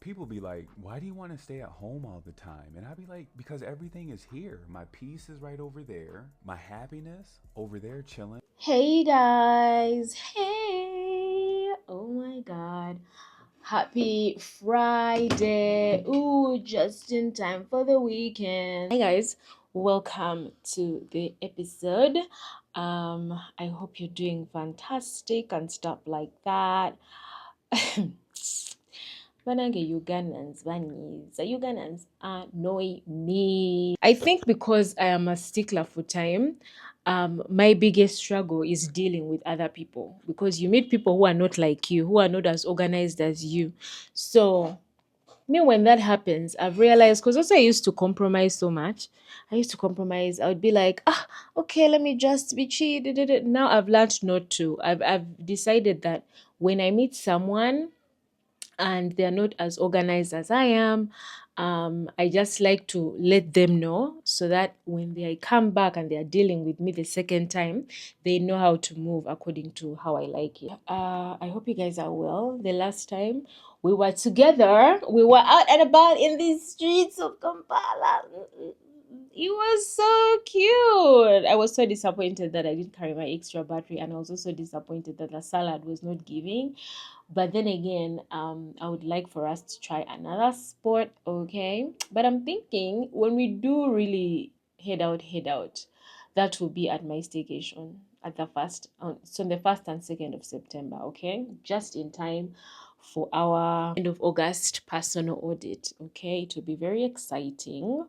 People be like, why do you want to stay at home all the time? And I'd be like, because everything is here. My peace is right over there. My happiness over there chilling. Hey guys, hey, oh my god, happy Friday. Ooh, just in time for the weekend. Hey guys, welcome to the episode. I hope you're doing fantastic and stuff like that. Banange Ugandans, Banis, Ugandans annoy me. I think because I am a stickler for time, my biggest struggle is dealing with other people because you meet people who are not like you, who are not as organized as you. So me, when that happens, I've realized because also I used to compromise so much. I used to compromise. I would be like, okay, let me just be chill. Da, da, da." Now I've learned not to. I've decided that when I meet someone and they're not as organized as I am, I just like to let them know so that when they come back and they are dealing with me the second time, they know how to move according to how I like it. I hope you guys are well. The last time we were together, we were out and about in the streets of Kampala. It was so cute. I was so disappointed that I didn't carry my extra battery, and I was also disappointed that the salad was not giving. But then again, I would like for us to try another sport, okay? But I'm thinking when we do really head out, that will be at my staycation at the first, so on the 1st and 2nd of September, okay? Just in time for our end of August personal audit, okay? It will be very exciting.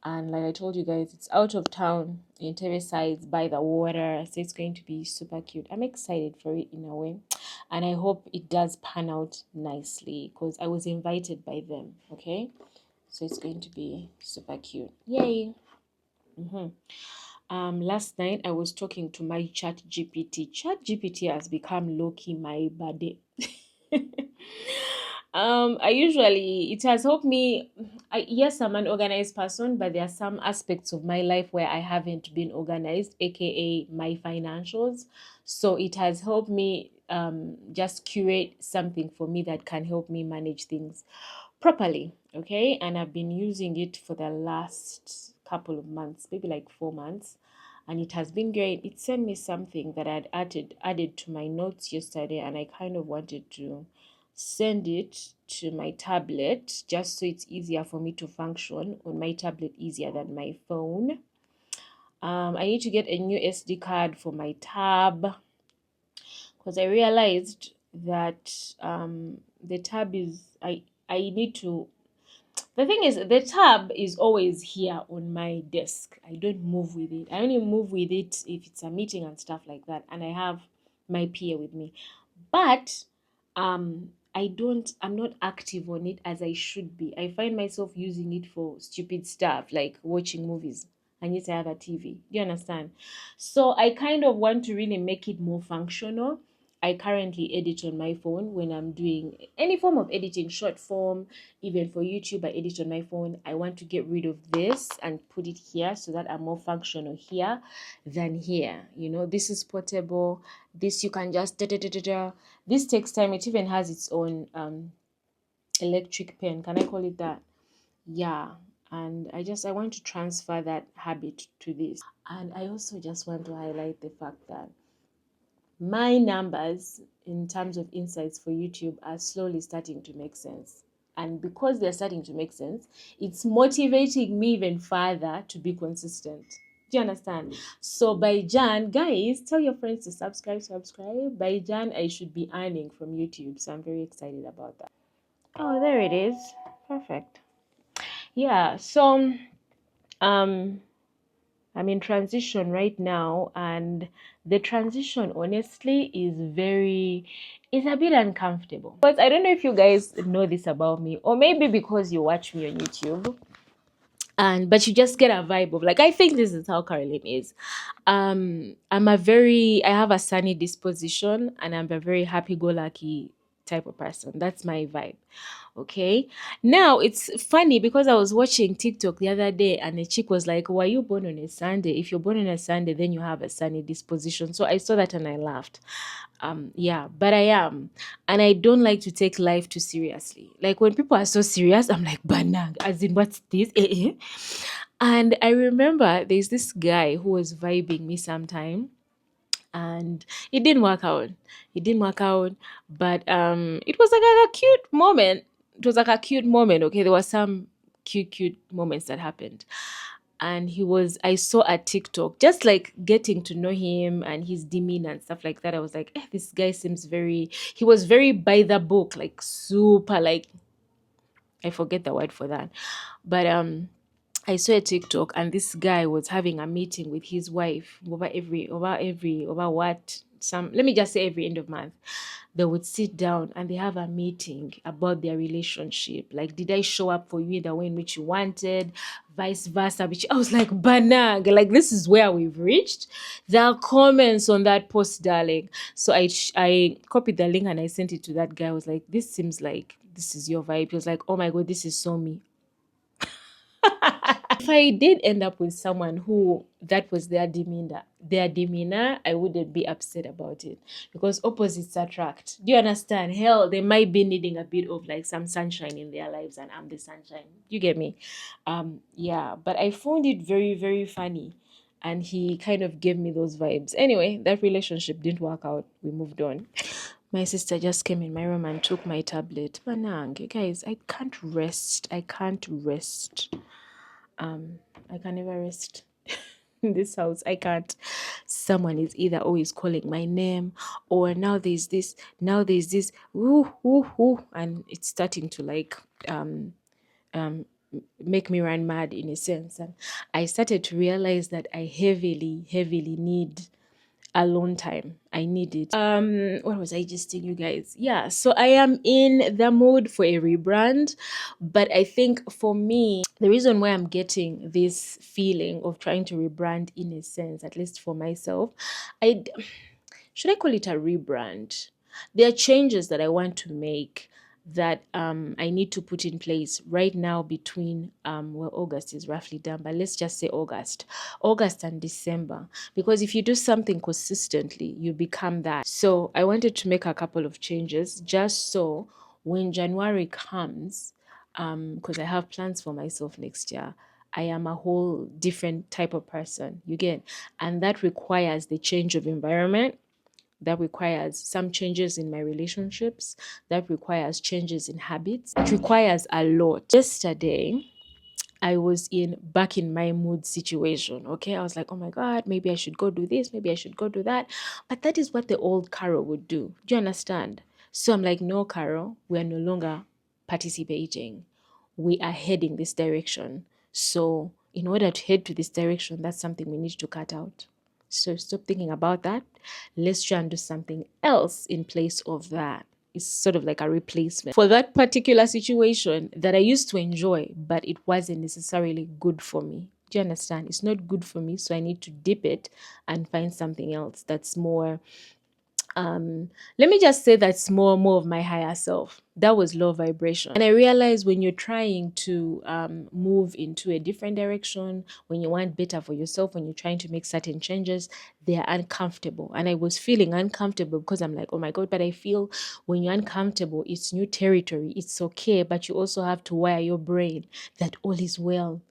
And like I told you guys, it's out of town in Terre sides by the water. So it's going to be super cute. I'm excited for it in a way. And I hope it does pan out nicely because I was invited by them. Okay. So it's going to be super cute. Yay. Last night I was talking to my chat GPT. Chat GPT has become low-key my buddy. I usually it has helped me. Yes, I'm an organized person, but there are some aspects of my life where I haven't been organized, aka my financials. So it has helped me just curate something for me that can help me manage things properly. Okay, and I've been using it for the last couple of months, maybe like 4 months, and it has been great. It sent me something that I'd added to my notes yesterday, and I kind of wanted to send it to my tablet just so it's easier for me to function on my tablet, easier than my phone. I need to get a new SD card for my tab because I realized that the tab is I need to. The thing is, the tab is always here on my desk. I don't move with it. I only move with it if it's a meeting and stuff like that, and I have my peer with me. But I'm not active on it as I should be. I find myself using it for stupid stuff like watching movies. I need to have a TV. Do you understand? So I kind of want to really make it more functional. I currently edit on my phone when I'm doing any form of editing, short form, even for YouTube, I edit on my phone. I want to get rid of this and put it here so that I'm more functional here than here. You know, this is portable. This you can just da da da da da. This takes time. It even has its own electric pen. Can I call it that? Yeah. And I want to transfer that habit to this. And I also just want to highlight the fact that my numbers in terms of insights for YouTube are slowly starting to make sense. And because they're starting to make sense, it's motivating me even further to be consistent. Do you understand? So by Jan, guys, tell your friends to subscribe. By Jan, I should be earning from YouTube. So I'm very excited about that. Oh, there it is. Perfect. Yeah. So um I'm in transition right now, and the transition honestly is a bit uncomfortable. But I don't know if you guys know this about me, or maybe because you watch me on YouTube, and but you just get a vibe of like I think this is how Caroline is. I have a sunny disposition, and I'm a very happy go lucky type of person. That's my vibe. Okay. Now it's funny because I was watching TikTok the other day and a chick was like, why you born on a Sunday? If you're born on a Sunday, then you have a sunny disposition. So I saw that and I laughed. Yeah, but I am. And I don't like to take life too seriously. Like when people are so serious, I'm like, banag, as in what's this? And I remember there's this guy who was vibing me sometime and it didn't work out. It didn't work out, but it was like a cute moment. It was like a cute moment. Okay, there were some cute moments that happened, and I saw a TikTok just like getting to know him and his demeanor and stuff like that. I was like, this guy seems very. He was very by the book, like super like. I forget the word for that, but I saw a TikTok and this guy was having a meeting with his wife over what some let me just say every end of month. They would sit down and they have a meeting about their relationship. Like, did I show up for you in the way in which you wanted? Vice versa. Which I was like, banag, like this is where we've reached. There are comments on that post, darling. So I copied the link and I sent it to that guy. I was like, this seems like this is your vibe. He was like, oh my god, this is so me. If I did end up with someone who that was their demeanor, I wouldn't be upset about it because opposites attract. Do you understand? Hell, they might be needing a bit of like some sunshine in their lives, and I'm the sunshine. You get me? Yeah. But I found it very, very funny, and he kind of gave me those vibes. Anyway, that relationship didn't work out. We moved on. My sister just came in my room and took my tablet. Banang, guys, I can't rest. I can't rest. I can never rest in this house. I can't. Someone is either always calling my name or now there's this, woo, woo, woo, and it's starting to like make me run mad in a sense. And I started to realize that I heavily need alone time. I need it. What was I just telling you guys? Yeah, so I am in the mood for a rebrand, but I think for me, the reason why I'm getting this feeling of trying to rebrand in a sense, at least for myself, I should I call it a rebrand? There are changes that I want to make that I need to put in place right now between well, August is roughly done, but let's just say August and December, because if you do something consistently, you become that. So I wanted to make a couple of changes just so when January comes, because I have plans for myself next year, I am a whole different type of person, you get, and that requires the change of environment, that requires some changes in my relationships, that requires changes in habits. It requires a lot. Yesterday, I was back in my mood situation. Okay. I was like, oh my God, maybe I should go do this, maybe I should go do that. But that is what the old Carol would do. Do you understand? So I'm like, no, Carol, we are no longer participating. We are heading this direction. So in order to head to this direction, that's something we need to cut out. So stop thinking about that. Let's try and do something else in place of that. It's sort of like a replacement for that particular situation that I used to enjoy, but it wasn't necessarily good for me. Do you understand? It's not good for me, so I need to dip it and find something else that's more let me just say that's more of my higher self. That was low vibration, and I realized when you're trying to move into a different direction, when you want better for yourself, when you're trying to make certain changes, they are uncomfortable. And I was feeling uncomfortable because I'm like, oh my God, but I feel when you're uncomfortable, it's new territory, it's okay, but you also have to wire your brain that all is well,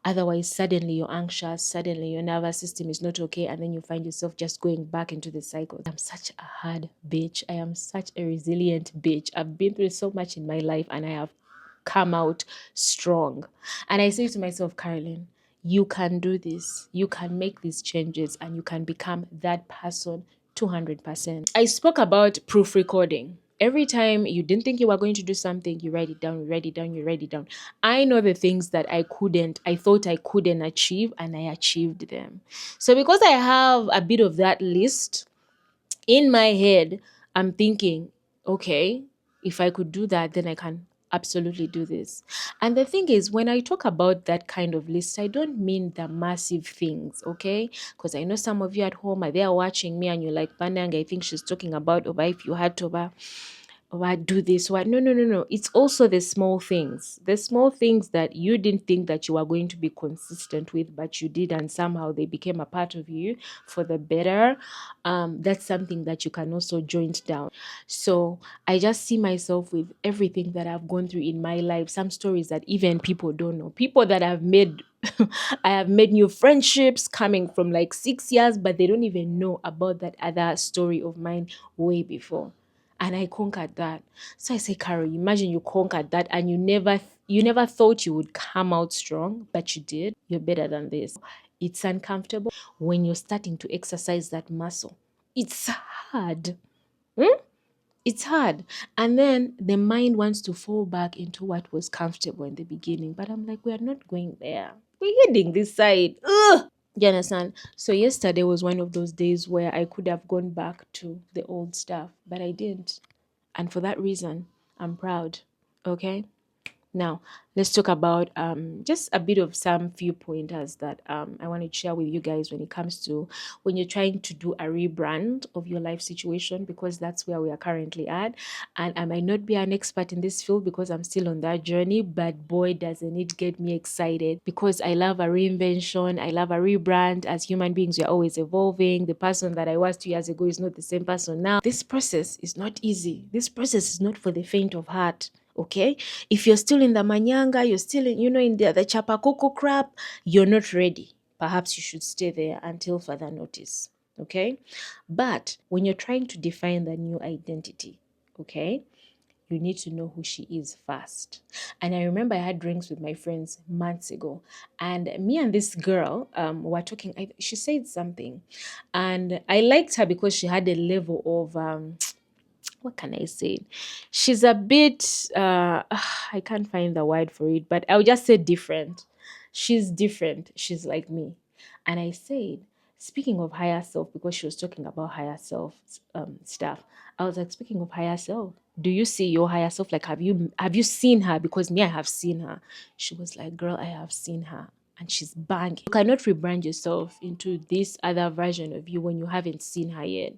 otherwise suddenly you're anxious, suddenly your nervous system is not okay, and then you find yourself just going back into the cycle. I'm such a hard bitch. I am such a resilient bitch. I've been through so much in my life and I have come out strong. And I say to myself, Carolyn, you can do this, you can make these changes, and you can become that person 200%. I spoke about proof recording. Every time you didn't think you were going to do something, you write it down, you write it down, you write it down. I know the things that I thought I couldn't achieve, and I achieved them. So because I have a bit of that list in my head, I'm thinking, okay, if I could do that, then I can absolutely do this. And the thing is, when I talk about that kind of list, I don't mean the massive things, okay? Because I know some of you at home are there watching me and you're like, Panang, I think she's talking about Oba if you had to Oba. Why do this? Why? No, no, no, no. It's also the small things. The small things that you didn't think that you were going to be consistent with, but you did, and somehow they became a part of you for the better. That's something that you can also joint down. So I just see myself with everything that I've gone through in my life, some stories that even people don't know. People that I've made I have made new friendships coming from like 6 years, but they don't even know about that other story of mine way before. And I conquered that. So I say, Carol, imagine you conquered that and you never thought you would come out strong, but you did. You're better than this. It's uncomfortable when you're starting to exercise that muscle. It's hard. It's hard. And then the mind wants to fall back into what was comfortable in the beginning. But I'm like, we are not going there. We're heading this side. Ugh! You understand? So yesterday was one of those days where I could have gone back to the old stuff, but I didn't. And for that reason, I'm proud. Okay? Now, let's talk about just a bit of some few pointers that I want to share with you guys when it comes to when you're trying to do a rebrand of your life situation, because that's where we are currently at. And I might not be an expert in this field because I'm still on that journey, but boy, doesn't it get me excited because I love a reinvention. I love a rebrand. As human beings, we're always evolving. The person that I was 2 years ago is not the same person now. This process is not easy. This process is not for the faint of heart. Okay, if you're still in the manyanga, you're still in, in the chapakoko crap, you're not ready. Perhaps you should stay there until further notice. Okay, but when you're trying to define the new identity, okay, you need to know who she is first. And I remember I had drinks with my friends months ago, and me and this girl were talking. She said something, and I liked her because she had a level of what can I say? She's a bit I can't find the word for it, but I'll just say different. She's different. She's like me. And I said, speaking of higher self, because she was talking about higher self stuff, I was like, speaking of higher self, do you see your higher self? Like, have you seen her? Because me, I have seen her. She was like, girl, I have seen her. And she's banging. You cannot rebrand yourself into this other version of you when you haven't seen her yet.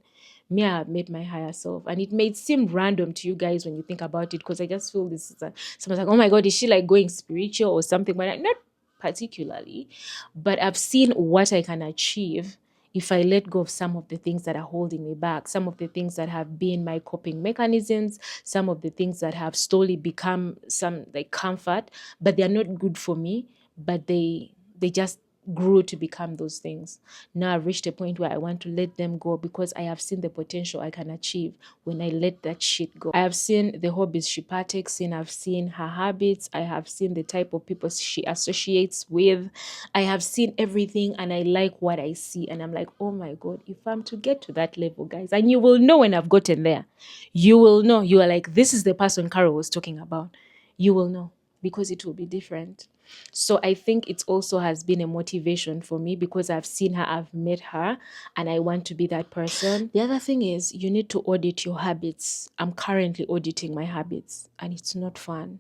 Me, I have made my higher self, and it may seem random to you guys when you think about it, because I just feel this is someone's like, oh my god, is she like going spiritual or something? But not particularly, but I've seen what I can achieve if I let go of some of the things that are holding me back, some of the things that have been my coping mechanisms, some of the things that have slowly become some like comfort, but they are not good for me, but they just grew to become those things. Now I've reached a point where I want to let them go because I have seen the potential I can achieve when I let that shit go. I have seen the hobbies she partakes in, I've seen her habits, I have seen the type of people she associates with, I have seen everything, and I like what I see. And I'm like, oh my god, if I'm to get to that level, guys, and you will know when I've gotten there, you will know. You are like, this is the person Carol was talking about. You will know because it will be different. So I think it also has been a motivation for me because I've seen her, I've met her, and I want to be that person. The other thing is you need to audit your habits. I'm currently auditing my habits, and it's not fun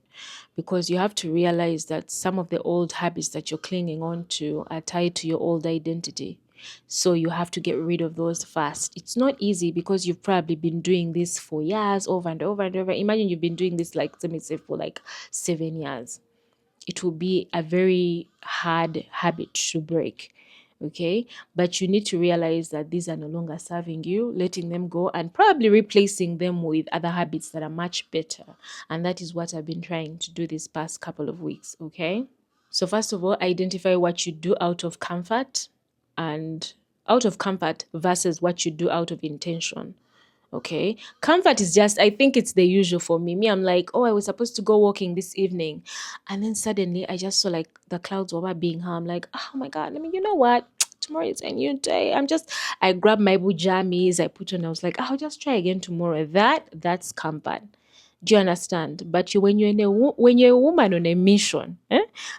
because you have to realize that some of the old habits that you're clinging on to are tied to your old identity. So you have to get rid of those fast. It's not easy because you've probably been doing this for years, over and over and over. Imagine you've been doing this, like, let me say, for like 7 years. It will be a very hard habit to break. Okay, but you need to realize that these are no longer serving you, letting them go and probably replacing them with other habits that are much better. And that is what I've been trying to do this past couple of weeks. Okay, so first of all, identify what you do out of comfort, and out of comfort versus what you do out of intention. Okay, comfort is just, I think it's the usual for me. I'm like, oh, I was supposed to go walking this evening, and then suddenly I just saw like the clouds were being high. I'm like, oh my god, I mean, you know what, tomorrow is a new day. I grabbed my pajamas, I put on, I was like, I'll just try again tomorrow. That's comfort. Do you understand? But when you're a woman on a mission,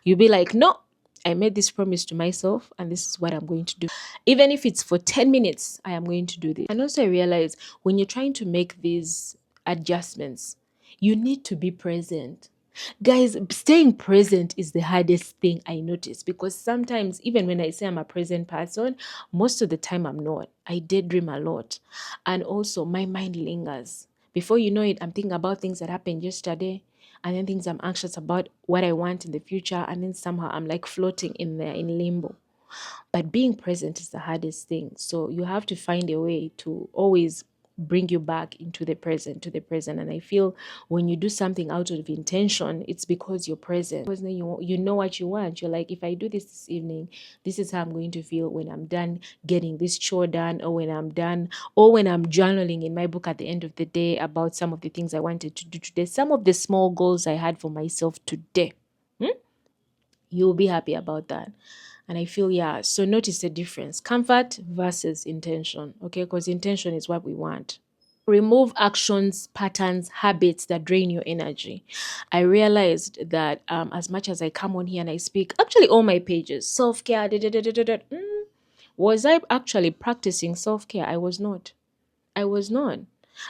you'll be like, no, I made this promise to myself, and this is what I'm going to do. Even if it's for 10 minutes, I am going to do this. And also I realize when you're trying to make these adjustments, you need to be present. Guys, staying present is the hardest thing I notice, because sometimes even when I say I'm a present person, most of the time I'm not. I daydream a lot. And also my mind lingers. Before you know it, I'm thinking about things that happened yesterday, and then things I'm anxious about, what I want in the future, and then somehow I'm like floating in there in limbo. But being present is the hardest thing. So you have to find a way to always bring you back into the present, to the present. And I feel when you do something out of intention, it's because you're present. Because then you know what you want. You're like, if I do this evening, this is how I'm going to feel when I'm done getting this chore done, or when I'm done, or when I'm journaling in my book at the end of the day about some of the things I wanted to do today, some of the small goals I had for myself today. You'll be happy about that. And I feel, yeah, so notice the difference, comfort versus intention, okay? Because intention is what we want. Remove actions, patterns, habits that drain your energy. I realized that as much as I come on here and I speak, actually, all my pages, self care, was I actually practicing self care? I was not. I was not.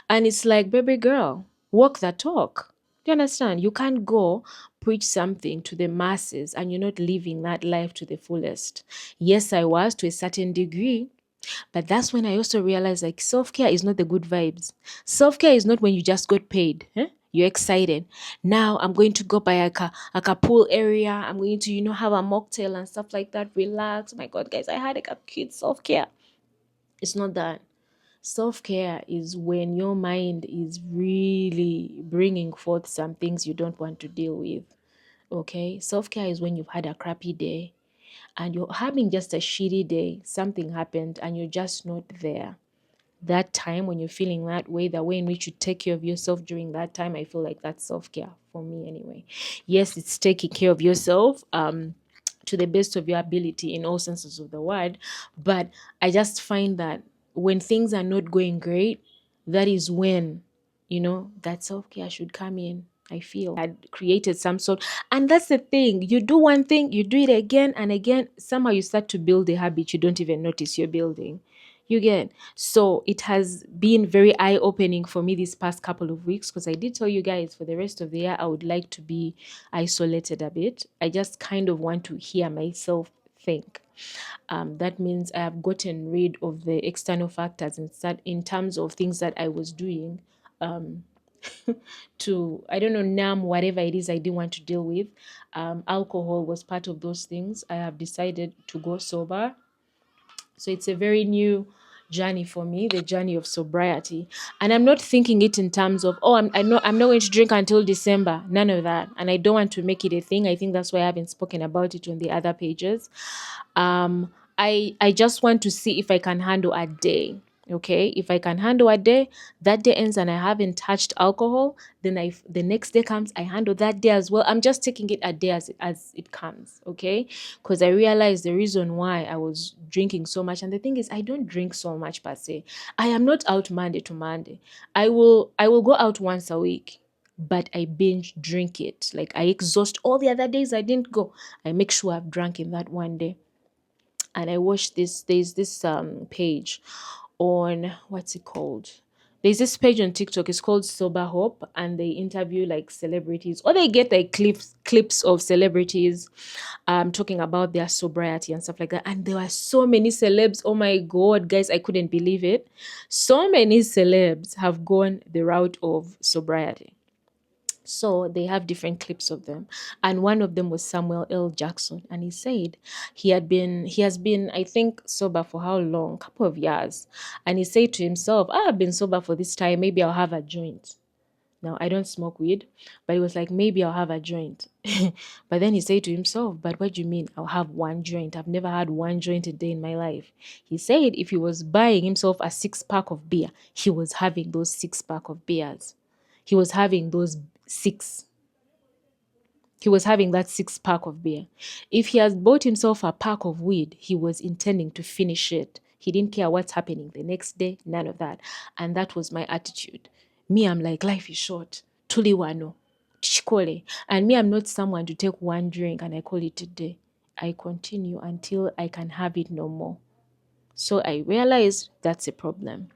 And it's like, baby girl, walk the talk. Do you understand? You can't go preach something to the masses and you're not living that life to the fullest. Yes, I was to a certain degree, but that's when I also realized like self care is not the good vibes. Self care is not when you just got paid. You're excited. Now I'm going to go by a pool area. I'm going to, have a mocktail and stuff like that. Relax. Oh my God, guys, I had like a cute self care. It's not that. Self care is when your mind is really bringing forth some things you don't want to deal with. Okay? Self care is when you've had a crappy day and you're having just a shitty day. Something happened and you're just not there. That time when you're feeling that way, the way in which you take care of yourself during that time, I feel like that's self care for me anyway. Yes, it's taking care of yourself. To the best of your ability in all senses of the word. But I just find that when things are not going great, that is when, that self care should come in. I feel I had created some sort, and that's the thing. You do one thing, you do it again and again. Somehow you start to build a habit you don't even notice you're building. You get. So it has been very eye opening for me these past couple of weeks, because I did tell you guys for the rest of the year I would like to be isolated a bit. I just kind of want to hear myself think. That means I have gotten rid of the external factors in terms of things that I was doing to, I don't know, numb whatever it is I didn't want to deal with. Alcohol was part of those things. I have decided to go sober. So it's a very new journey for me, the journey of sobriety. And I'm not thinking it in terms of, oh, I'm not going to drink until December. None of that. And I don't want to make it a thing. I think that's why I haven't spoken about it on the other pages. I just want to see if I can handle a day. Okay, if I can handle a day, that day ends and I haven't touched alcohol, then the next day comes, I handle that day as well. I'm just taking it a day as it comes, okay? Because I realized the reason why I was drinking so much, and the thing is, I don't drink so much per se. I am not out Monday to Monday. I will go out once a week, but I binge drink it. Like I exhaust all the other days I didn't go. I make sure I've drunk in that one day. And I watched there's this page on, what's it called? There's this page on TikTok. It's called Sober Hope, and they interview like celebrities, or they get like clips of celebrities talking about their sobriety and stuff like that. And there were so many celebs. Oh my God, guys, I couldn't believe it. So many celebs have gone the route of sobriety. So they have different clips of them. And one of them was Samuel L. Jackson. And he said he has been, I think, sober for how long? Couple of years. And he said to himself, I've been sober for this time, maybe I'll have a joint. Now I don't smoke weed, but he was like, maybe I'll have a joint. But then he said to himself, but what do you mean I'll have one joint? I've never had one joint a day in my life. He said if he was buying himself a 6-pack of beer, he was having those 6-pack of beers. He was having those six. He was having that 6-pack of beer. If he has bought himself a pack of weed, he was intending to finish it. He didn't care what's happening the next day, none of that. And that was my attitude. Me, I'm like, life is short. Tuliwano. Chikole. And me, I'm not someone to take one drink and I call it a day. I continue until I can have it no more. So I realized that's a problem.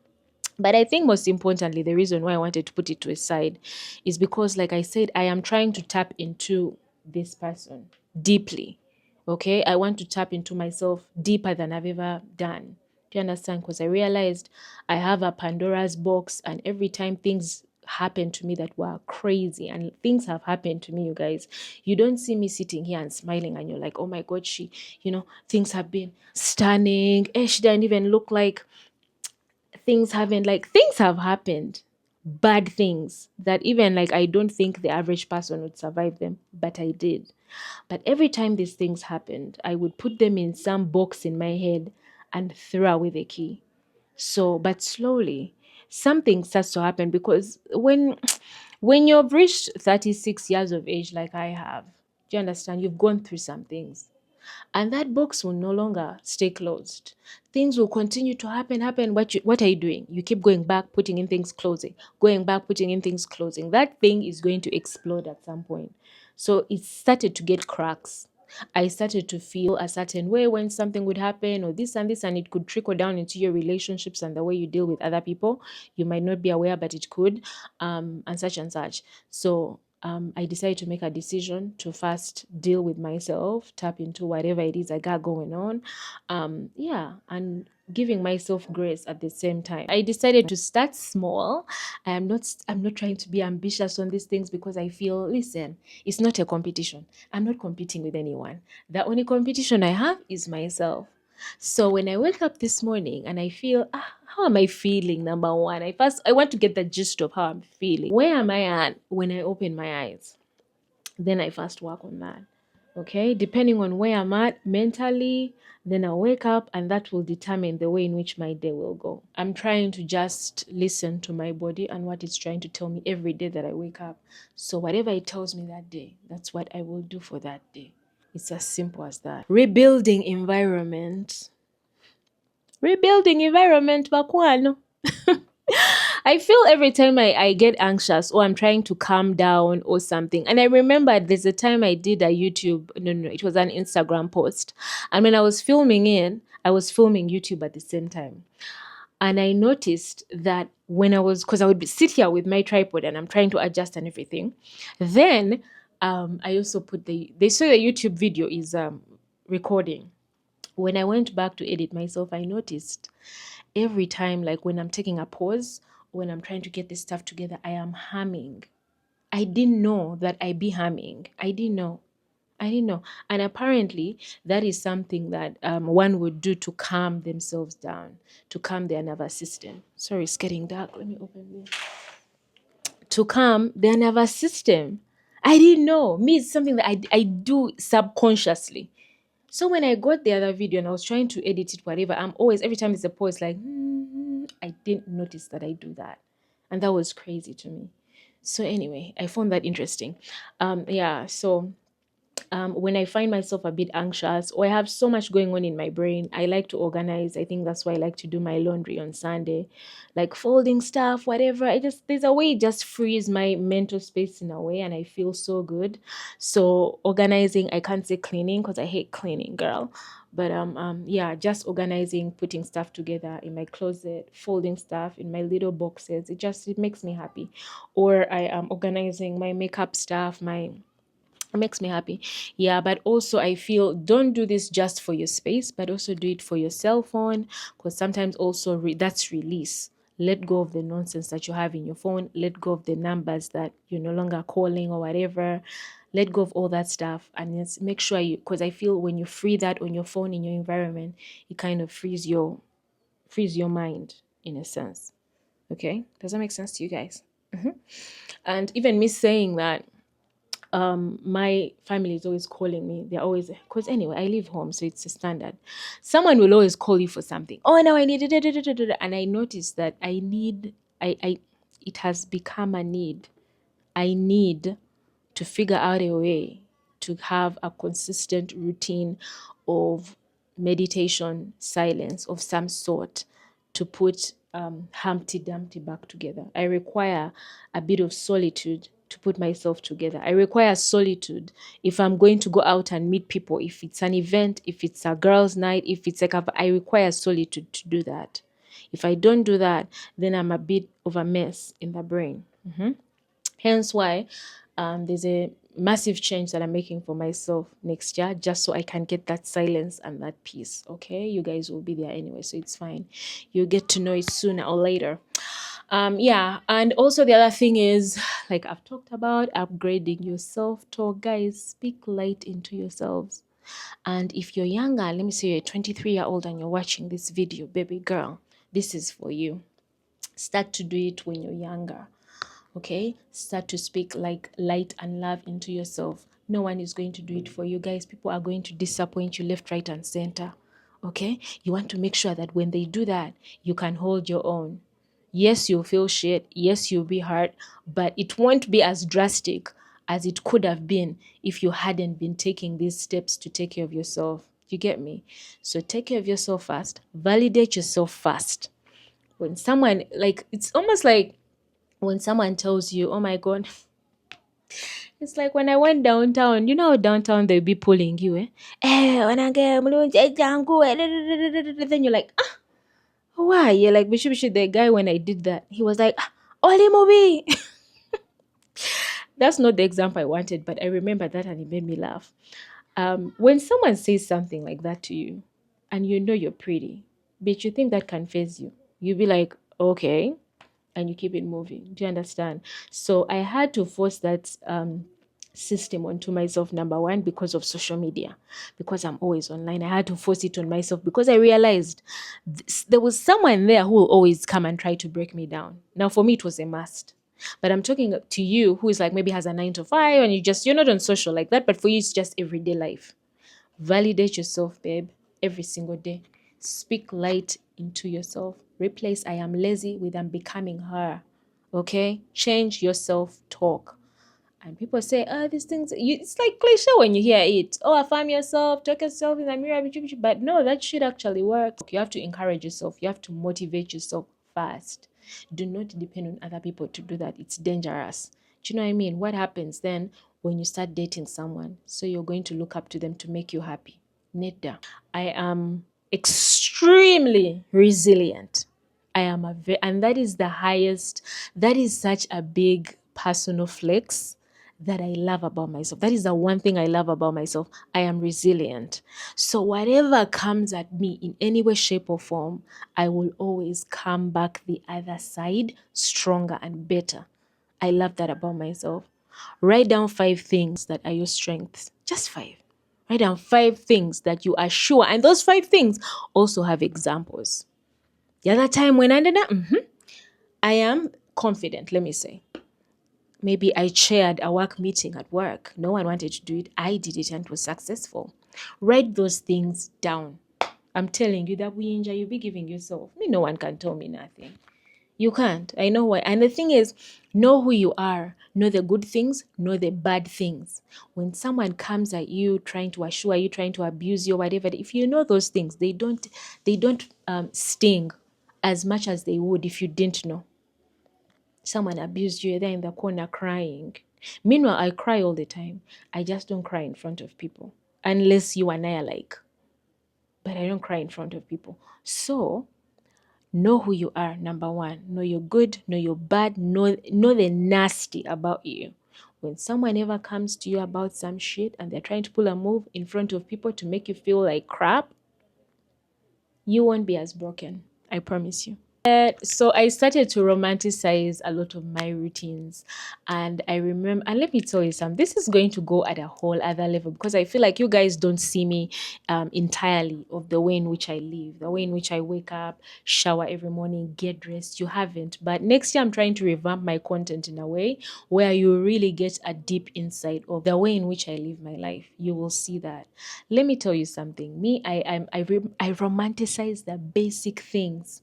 But I think most importantly, the reason why I wanted to put it to a side is because, like I said, I am trying to tap into this person deeply. Okay? I want to tap into myself deeper than I've ever done. Do you understand? Because I realized I have a Pandora's box, and every time things happened to me that were crazy, and things have happened to me, you guys. You don't see me sitting here and smiling and you're like, oh my God, things have been stunning. She didn't even look like things have happened, bad things that even like I don't think the average person would survive them, but I did. But every time these things happened, I would put them in some box in my head and throw away the key. So, but slowly, something starts to happen, because when you've reached 36 years of age, like I have, do you understand? You've gone through some things, and that box will no longer stay closed. Things will continue to happen. What are you doing? You keep going back, putting in things, closing, going back, putting in things, closing. That thing is going to explode at some point. So it started to get cracks. I started to feel a certain way when something would happen, or this and this, and it could trickle down into your relationships and the way you deal with other people. You might not be aware, but it could, and such and such. So I decided to make a decision to first deal with myself, tap into whatever it is I got going on. And giving myself grace at the same time. I decided to start small. I'm not trying to be ambitious on these things, because I feel, listen, it's not a competition. I'm not competing with anyone. The only competition I have is myself. So when I wake up this morning and I feel, how am I feeling? Number one, I want to get the gist of how I'm feeling. Where am I at when I open my eyes? Then I first work on that. Okay, depending on where I'm at mentally, then I'll wake up, and that will determine the way in which my day will go. I'm trying to just listen to my body and what it's trying to tell me every day that I wake up. So whatever it tells me that day, that's what I will do for that day. It's as simple as that. Rebuilding environment. Bakwano. I feel every time I get anxious, or I'm trying to calm down or something. And I remember there's a time I did a YouTube, no, it was an Instagram post. And when I was filming I was filming YouTube at the same time. And I noticed that because I would sit here with my tripod and I'm trying to adjust and everything. Then I also they saw the YouTube video is recording. When I went back to edit myself, I noticed every time, like when I'm taking a pause, when I'm trying to get this stuff together, I am humming. I didn't know that I be humming. I didn't know. And apparently, that is something that one would do to calm themselves down, to calm their nervous system. Sorry, it's getting dark. Let me open this. To calm their nervous system. I didn't know. Me, it's something that I do subconsciously. So when I got the other video and I was trying to edit it, whatever, I'm always, every time it's a pause, like, I didn't notice that I do that. And that was crazy to me. So anyway, I found that interesting. So when I find myself a bit anxious, or I have so much going on in my brain, I like to organize. I think that's why I like to do my laundry on Sunday, like folding stuff, whatever. There's a way it just frees my mental space in a way, and I feel so good. So organizing, I can't say cleaning because I hate cleaning, girl. But just organizing, putting stuff together in my closet, folding stuff in my little boxes. It makes me happy. Or I am organizing my makeup stuff, it makes me happy. Yeah, but also I feel, don't do this just for your space, but also do it for your cell phone, because sometimes also that's release. Let go of the nonsense that you have in your phone. Let go of the numbers that you're no longer calling or whatever. Let go of all that stuff, and make sure because I feel when you free that on your phone in your environment, it kind of frees your mind in a sense. Okay, does that make sense to you guys? And even me saying that, my family is always calling me. They're always, because anyway, I live home, so it's a standard. Someone will always call you for something. Oh, now I need it. And I noticed that it has become a need. I need to figure out a way to have a consistent routine of meditation, silence of some sort, to put Humpty Dumpty back together. I require a bit of solitude to put myself together. I require solitude if I'm going to go out and meet people, if it's an event, if it's a girls' night, if it's I require solitude to do that. If I don't do that, then I'm a bit of a mess in the brain. Hence why there's a massive change that I'm making for myself next year, just so I can get that silence and that peace. Okay, you guys will be there anyway, so it's fine. You'll get to know it sooner or later. Yeah, and also the other thing is, like I've talked about, upgrading your self-talk. Guys, speak light into yourselves. And if you're younger, let me say you're a 23-year-old and you're watching this video, baby girl, this is for you. Start to do it when you're younger. Okay, start to speak like light and love into yourself. No one is going to do it for you, guys. People are going to disappoint you left, right, and center. Okay, you want to make sure that when they do that, you can hold your own. Yes, you'll feel shit. Yes, you'll be hurt, but it won't be as drastic as it could have been if you hadn't been taking these steps to take care of yourself. You get me? So take care of yourself first. Validate yourself first. When someone, like, it's almost like when someone tells you, oh my God, it's like when I went downtown, you know, downtown they'll be pulling you, eh? When I get then you're like, ah, why? You're like, Bishi, the guy, when I did that, he was like, ah, Oli movie. That's not the example I wanted, but I remember that and it made me laugh. When someone says something like that to you and you know you're pretty, but you think that can phase you, you'll be like, okay, and you keep it moving. Do you understand? So I had to force that system onto myself, number one, because of social media, because I'm always online. I had to force it on myself because I realized there was someone there who will always come and try to break me down. Now, for me, it was a must. But I'm talking to you who is like maybe has a 9 to 5 and you're not on social like that, but for you, it's just everyday life. Validate yourself, babe, every single day. Speak light into yourself. Replace I am lazy with I'm becoming her. Okay? Change your self talk. And people say, oh, these things, it's like cliche when you hear it. Oh, affirm yourself, talk yourself in the mirror. But no, that shit actually works. You have to encourage yourself. You have to motivate yourself first. Do not depend on other people to do that. It's dangerous. Do you know what I mean? What happens then when you start dating someone? So you're going to look up to them to make you happy. Neda. I am extremely resilient. I am and that is the highest, that is such a big personal flex that I love about myself. That is the one thing I love about myself. I am resilient. So whatever comes at me in any way, shape, or form, I will always come back the other side stronger and better. I love that about myself. Write down 5 things that are your strengths. Just 5. Write down 5 things that you are sure. And those 5 things also have examples. The other time when I did that, I am confident, let me say. Maybe I chaired a work meeting at work. No one wanted to do it. I did it and it was successful. Write those things down. I'm telling you that we enjoy, you'll be giving yourself. No one can tell me nothing. You can't. I know why. And the thing is, know who you are. Know the good things, know the bad things. When someone comes at you trying to assure you, trying to abuse you, or whatever, if you know those things, they don't sting as much as they would if you didn't know. Someone abused you, you're there in the corner crying. Meanwhile, I cry all the time. I just don't cry in front of people. Unless you and I are like, but I don't cry in front of people. So know who you are, number one. Know you're good, know you're bad, know the nasty about you. When someone ever comes to you about some shit and they're trying to pull a move in front of people to make you feel like crap, you won't be as broken. I promise you. So I started to romanticize a lot of my routines. And I remember, and let me tell you something, this is going to go at a whole other level because I feel like you guys don't see me entirely of the way in which I live, the way in which I wake up, shower every morning, get dressed. You haven't. But next year, I'm trying to revamp my content in a way where you really get a deep insight of the way in which I live my life. You will see that. Let me tell you something. Me, I romanticize the basic things.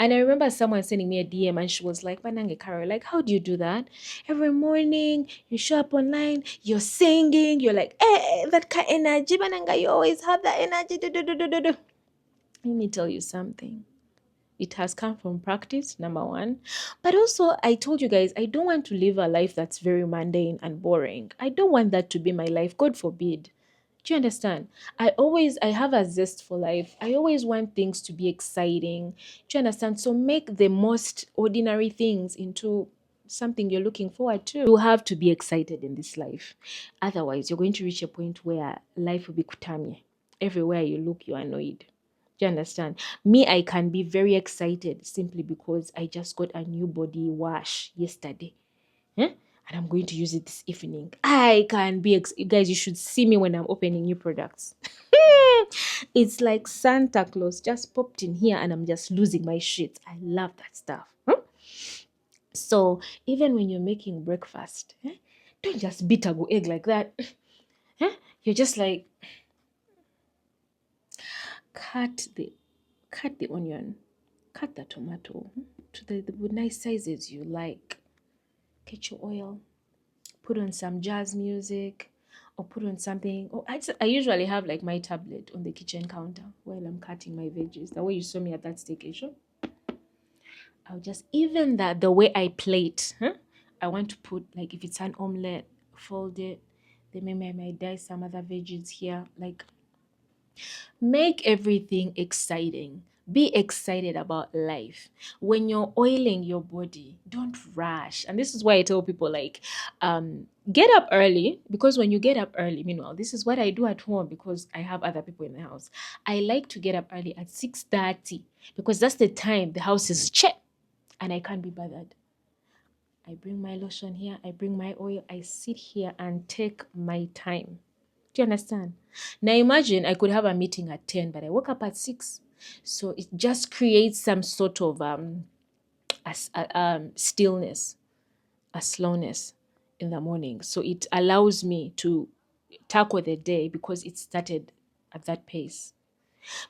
And I remember someone sending me a DM and she was like, Banange Carol, like, how do you do that? Every morning you show up online, you're singing, you're like, that kind of energy, Bananga, you always have that energy. Let me tell you something. It has come from practice, number one. But also, I told you guys, I don't want to live a life that's very mundane and boring. I don't want that to be my life. God forbid. Do you understand? I have a zest for life. I always want things to be exciting. Do you understand? So make the most ordinary things into something you're looking forward to. You have to be excited in this life. Otherwise, you're going to reach a point where life will be kutami. Everywhere you look, you're annoyed. Do you understand? Me, I can be very excited simply because I just got a new body wash yesterday. Eh? And I'm going to use it this evening. I can be, you guys, you should see me when I'm opening new products. It's like Santa Claus just popped in here and I'm just losing my shit. I love that stuff. Huh? So even when you're making breakfast, don't just beat a go egg like that. You're just like, cut the onion, cut the tomato to the nice sizes you like. Get your oil, put on some jazz music, or put on something. Or I usually have like my tablet on the kitchen counter while I'm cutting my veggies. The way you saw me at that staycation. I'll just, even that, the way I plate, I want to put, like, if it's an omelette, fold it. Then maybe I might dice some other veggies here. Like, make everything exciting. Be excited about life. When you're oiling your body, don't rush. And this is why I tell people, like, get up early, because when you get up early, meanwhile, this is what I do at home because I have other people in the house. I like to get up early at 6:30 because that's the time the house is checked and I can't be bothered. I bring my lotion here, I bring my oil, I sit here and take my time. Do you understand? Now imagine I could have a meeting at 10, but I woke up at 6. So it just creates some sort of stillness, a slowness in the morning. So it allows me to tackle the day because it started at that pace.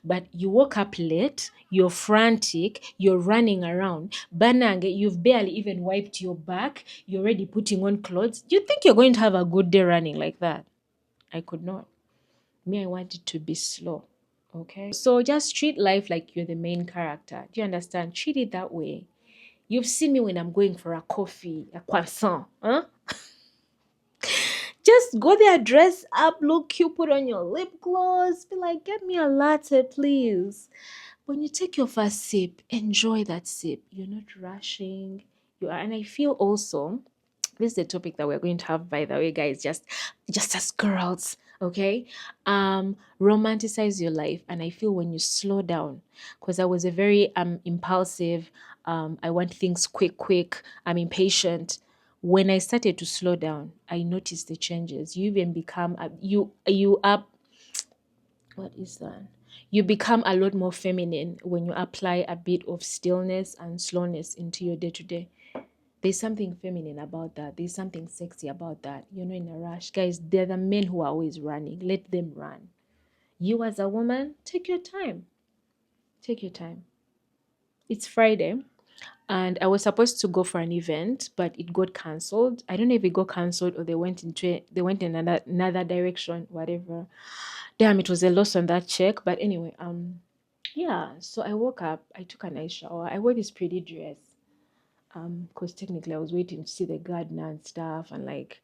But you woke up late, you're frantic, you're running around. Banange, you've barely even wiped your back, you're already putting on clothes. You think you're going to have a good day running like that? I could not. Me, I want it to be slow. Okay. So just treat life like you're the main character. Do you understand? Treat it that way. You've seen me when I'm going for a coffee, a croissant. Huh? Just go there, dress up, look cute, put on your lip gloss, be like, get me a latte, please. When you take your first sip, enjoy that sip. You're not rushing. You are, and I feel also, this is a topic that we're going to have, by the way, guys, just as girls, okay? Romanticize your life. And I feel when you slow down, because I was a very impulsive, I want things quick, I'm impatient. When I started to slow down, I noticed the changes. You even become you up. What is that? You become a lot more feminine when you apply a bit of stillness and slowness into your day to day. There's something feminine about that. There's something sexy about that. You're not in a rush. Guys, they're the men who are always running. Let them run. You as a woman, take your time. Take your time. It's Friday and I was supposed to go for an event, but it got cancelled. I don't know if it got cancelled or they went in another direction, whatever. Damn, it was a loss on that check. But anyway, yeah. So I woke up, I took a nice shower. I wore this pretty dress. Because technically I was waiting to see the gardener and stuff, and like,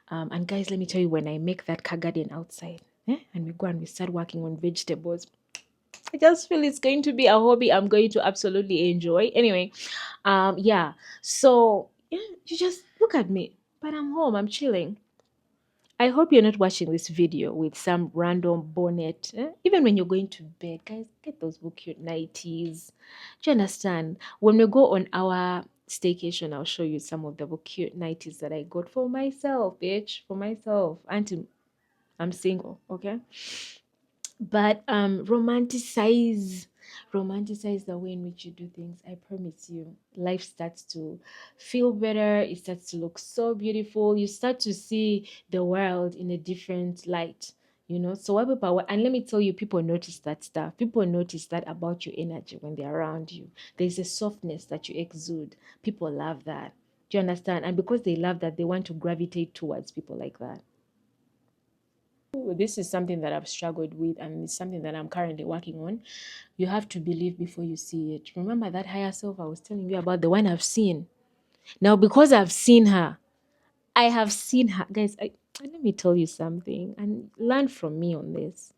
and guys, let me tell you, when I make that car garden outside, and we go and we start working on vegetables, I just feel it's going to be a hobby I'm going to absolutely enjoy. Anyway, yeah. So yeah, you just look at me, but I'm home, I'm chilling. I hope you're not watching this video with some random bonnet. Even when you're going to bed, guys, get those cute nighties. Do you understand? When we go on our staycation, I'll show you some of the cute nighties that I got for myself, bitch. For myself. Auntie, I'm single, okay? But romanticize the way in which you do things. I promise you, life starts to feel better. It starts to look so beautiful. You start to see the world in a different light, so what people, and let me tell you, people notice that stuff. People notice that about your energy when they're around you. There's a softness that you exude. People love that. Do you understand? And because they love that, they want to gravitate towards people like that. This is something that I've struggled with, and it's something that I'm currently working on. You have to believe before you see it. Remember that higher self I was telling you about, the one I've seen. Now, because I've seen her, I have seen her. Guys, let me tell you something and learn from me on this.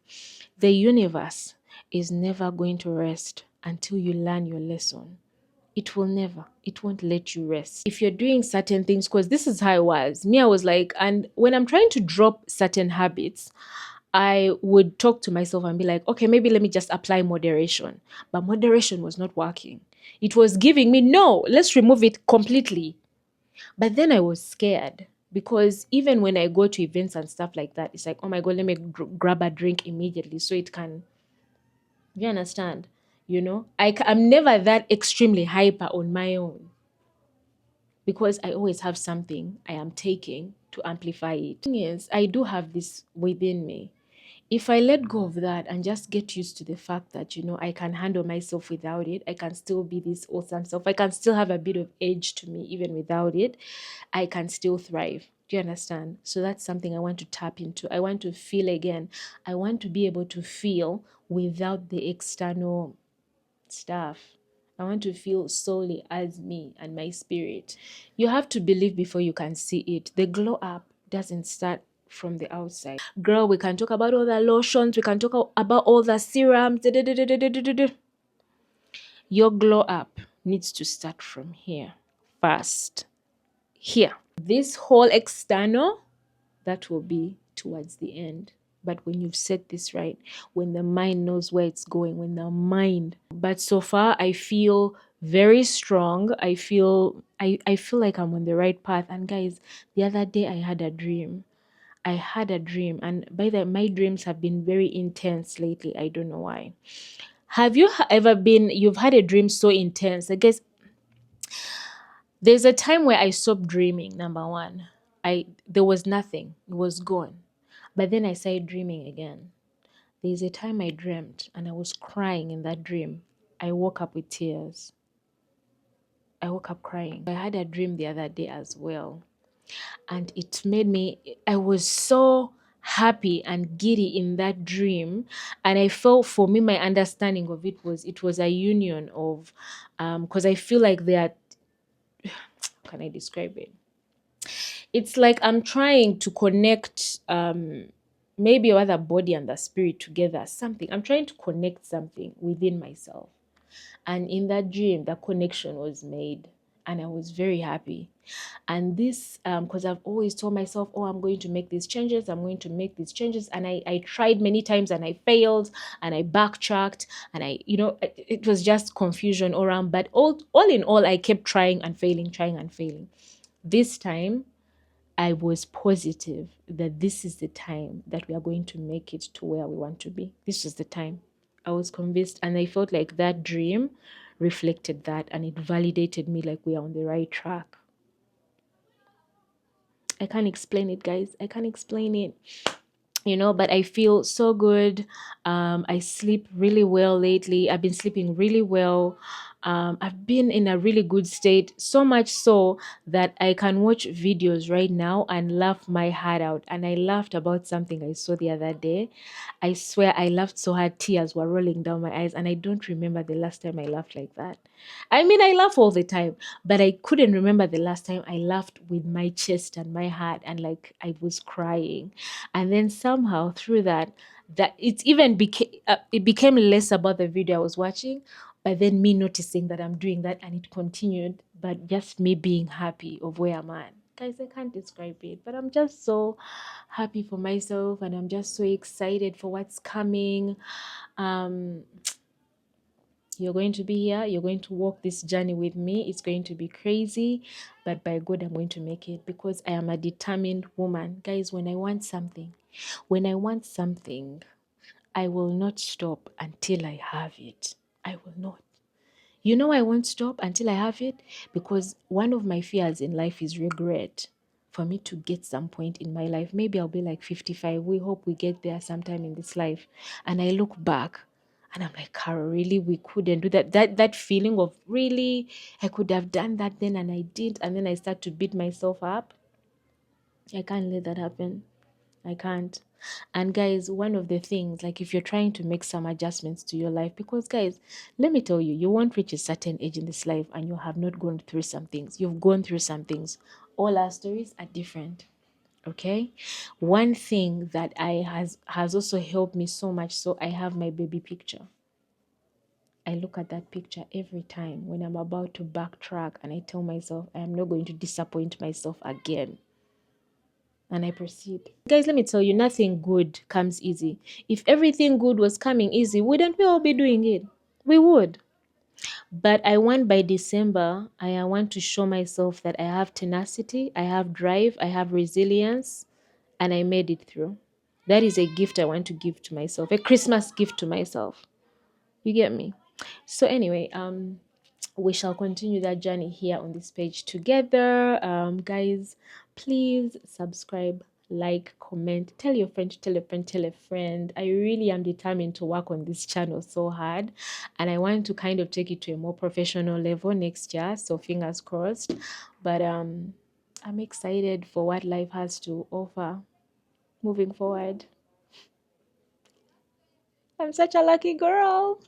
The universe is never going to rest until you learn your lesson. It won't let you rest. If you're doing certain things, because this is how I was. Me, I was like, and when I'm trying to drop certain habits, I would talk to myself and be like, okay, maybe let me just apply moderation. But moderation was not working. It was giving me, no, let's remove it completely. But then I was scared because even when I go to events and stuff like that, it's like, oh my God, let me grab a drink immediately so it can, you understand? I'm never that extremely hyper on my own because I always have something I am taking to amplify it. Thing is, I do have this within me. If I let go of that and just get used to the fact that, I can handle myself without it, I can still be this awesome self, I can still have a bit of edge to me even without it, I can still thrive. Do you understand? So that's something I want to tap into. I want to feel again. I want to be able to feel without the external stuff. I want to feel solely as me and my spirit. You have to believe before you can see it. The glow up doesn't start from the outside. Girl, we can talk about all the lotions, we can talk about all the serums. Your glow up needs to start from here first. Here. This whole external, that will be towards the end. But when you've set this right, when the mind knows where it's going, but so far I feel very strong. I feel like I'm on the right path. And guys, the other day I had a dream. And by the my dreams have been very intense lately. I don't know why. Have you you've had a dream so intense? I guess there's a time where I stopped dreaming, number one. There was nothing. It was gone. But then I started dreaming again. There's a time I dreamt and I was crying in that dream. I woke up with tears. I woke up crying. I had a dream the other day as well. And I was so happy and giddy in that dream. And I felt, for me, my understanding of it was a union of, because I feel like they are, how can I describe it? It's like I'm trying to connect maybe your other body and the spirit together, something. I'm trying to connect something within myself. And in that dream, the connection was made. And I was very happy. And this, because I've always told myself, oh, I'm going to make these changes. I'm going to make these changes. And I tried many times and I failed and I backtracked and it was just confusion all around. But all in all, I kept trying and failing, trying and failing. This time, I was positive that this is the time that we are going to make it to where we want to be. This was the time. I was convinced, and I felt like that dream reflected that, and it validated me like we are on the right track. I can't explain it, guys. I can't explain it. But I feel so good. I sleep really well lately. I've been sleeping really well. I've been in a really good state, so much so that I can watch videos right now and laugh my heart out. And I laughed about something I saw the other day. I swear I laughed so hard, tears were rolling down my eyes, and I don't remember the last time I laughed like that. I mean, I laugh all the time, but I couldn't remember the last time I laughed with my chest and my heart, and like I was crying. And then somehow through that it became less about the video I was watching, but then me noticing that I'm doing that, and it continued, but just me being happy of where I'm at. Guys, I can't describe it, but I'm just so happy for myself, and I'm just so excited for what's coming. You're going to be here. You're going to walk this journey with me. It's going to be crazy, but by God, I'm going to make it because I am a determined woman. Guys, when I want something, I will not stop until I have it. I will not. I won't stop until I have it because one of my fears in life is regret. For me to get some point in my life, maybe I'll be like 55. We hope we get there sometime in this life. And I look back and I'm like, Carol, really? We couldn't do that. That feeling of really, I could have done that then and I did. And then I start to beat myself up. I can't let that happen. I can't. And guys, one of the things, like if you're trying to make some adjustments to your life, because guys, let me tell you, you won't reach a certain age in this life and you have not gone through some things. You've gone through some things. All our stories are different. Okay. One thing that has also helped me so much. So I have my baby picture. I look at that picture every time when I'm about to backtrack and I tell myself I am not going to disappoint myself again. and I proceed. Guys, let me tell you, nothing good comes easy. If everything good was coming easy, wouldn't we all be doing it? We would. But I want by December, I want to show myself that I have tenacity, I have drive, I have resilience, and I made it through. That is a gift I want to give to myself, a Christmas gift to myself. You get me? So anyway, we shall continue that journey here on this page together. Guys, please subscribe, like, comment, tell your friend, tell a friend, tell a friend. I really am determined to work on this channel so hard, and I want to kind of take it to a more professional level next year. So fingers crossed. But I'm excited for what life has to offer moving forward. I'm such a lucky girl.